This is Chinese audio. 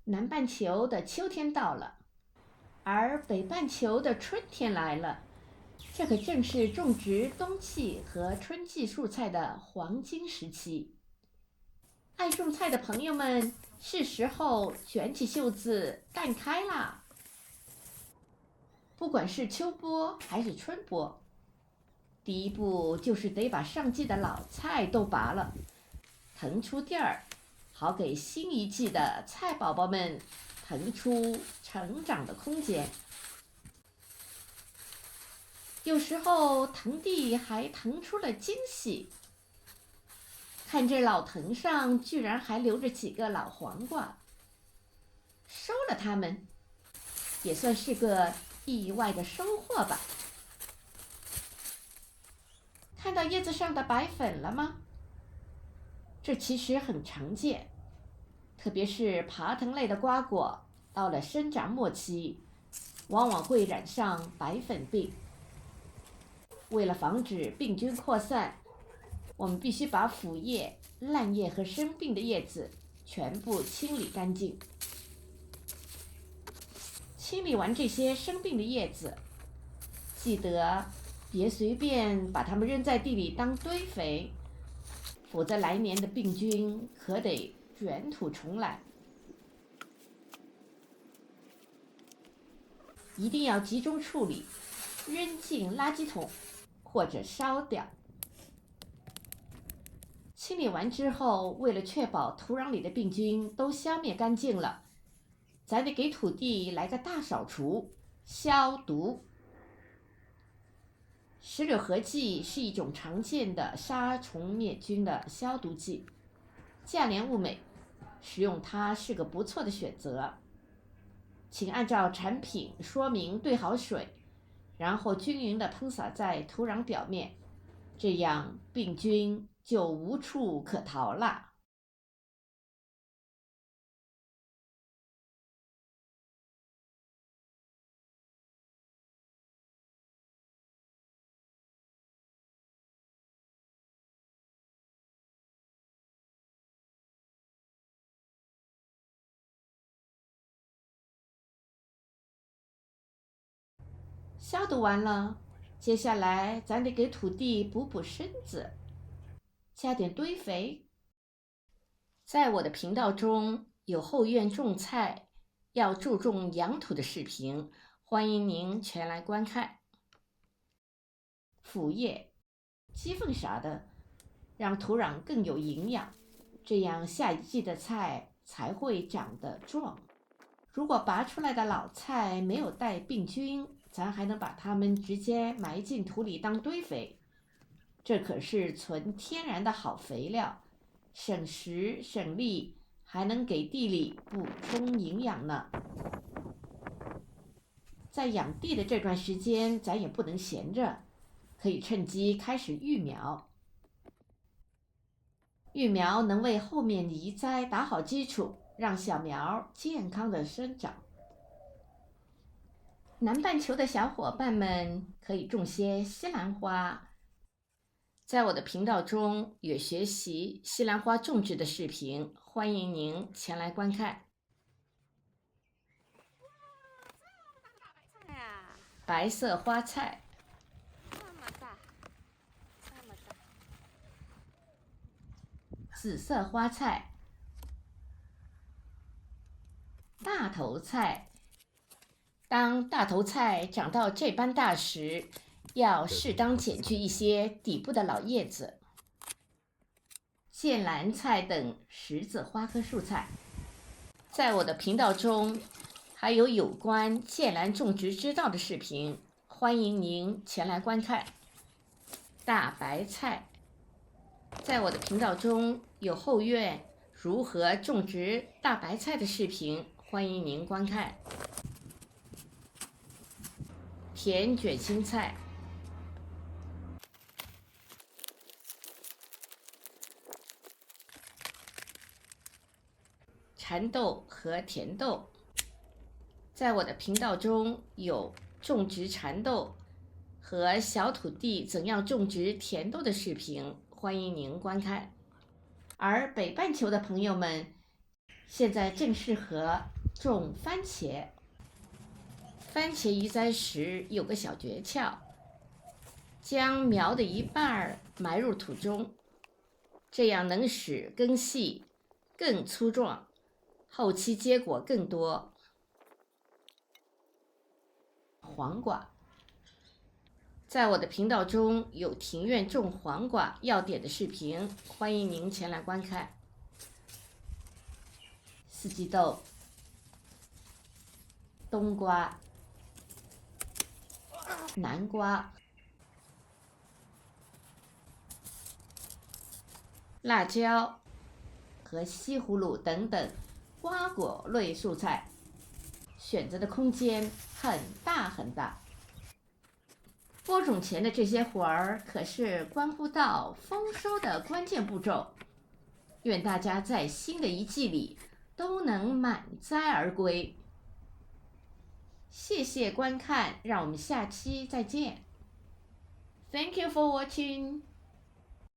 南半球的秋天到了，而北半球的春天来了。这可正是种植冬季和春季蔬菜的黄金时期。爱种菜的朋友们，是时候卷起袖子干开啦！不管是秋播还是春播，第一步就是得把上季的老菜都拔了，腾出地儿，好给新一季的菜宝宝们腾出成长的空间。有时候腾地还腾出了惊喜，看这老藤上居然还留着几个老黄瓜，收了它们，也算是个意外的收获吧。看到叶子上的白粉了吗？这其实很常见，特别是爬藤类的瓜果，到了生长末期，往往会染上白粉病。为了防止病菌扩散，我们必须把腐叶、烂叶和生病的叶子全部清理干净。清理完这些生病的叶子，记得别随便把它们扔在地里当堆肥，否则来年的病菌可得卷土重来。一定要集中处理，扔进垃圾桶或者烧掉。清理完之后，为了确保土壤里的病菌都消灭干净了，咱得给土地来个大扫除、消毒。石榴合剂是一种常见的杀虫灭菌的消毒剂，价廉物美，使用它是个不错的选择。请按照产品说明兑好水，然后均匀地喷洒在土壤表面，这样病菌就无处可逃了。消毒完了，接下来咱得给土地补补身子，加点堆肥。在我的频道中有后院种菜要注重养土的视频，欢迎您前来观看。腐叶、鸡粪啥的，让土壤更有营养，这样下一季的菜才会长得壮。如果拔出来的老菜没有带病菌，咱还能把它们直接埋进土里当堆肥，这可是纯天然的好肥料，省时省力，还能给地里补充营养呢。在养地的这段时间，咱也不能闲着，可以趁机开始育苗。育苗能为后面移栽打好基础，让小苗健康的生长。南半球的小伙伴们可以种些西兰花，在我的频道中有学习西兰花种植的视频，欢迎您前来观看。白色花菜，紫色花菜，大头菜。当大头菜长到这般大时，要适当剪去一些底部的老叶子。剑兰菜等十字花科蔬菜，在我的频道中还有关剑兰种植之道的视频，欢迎您前来观看。大白菜，在我的频道中有后院如何种植大白菜的视频，欢迎您观看。甜卷心菜，蚕豆和甜豆，在我的频道中有种植蚕豆和小土地怎样种植甜豆的视频，欢迎您观看。而北半球的朋友们现在正适合种番茄。番茄移栽时有个小诀窍，将苗的一半埋入土中，这样能使根系更粗壮，后期结果更多。黄瓜，在我的频道中有庭院种黄瓜要点的视频，欢迎您前来观看。四季豆、冬瓜、南瓜、辣椒和西葫芦等等瓜果类蔬菜，选择的空间很大很大。播种前的这些活儿可是关乎到丰收的关键步骤。愿大家在新的一季里都能满载而归。谢谢观看，让我们下期再见。Thank you for watching.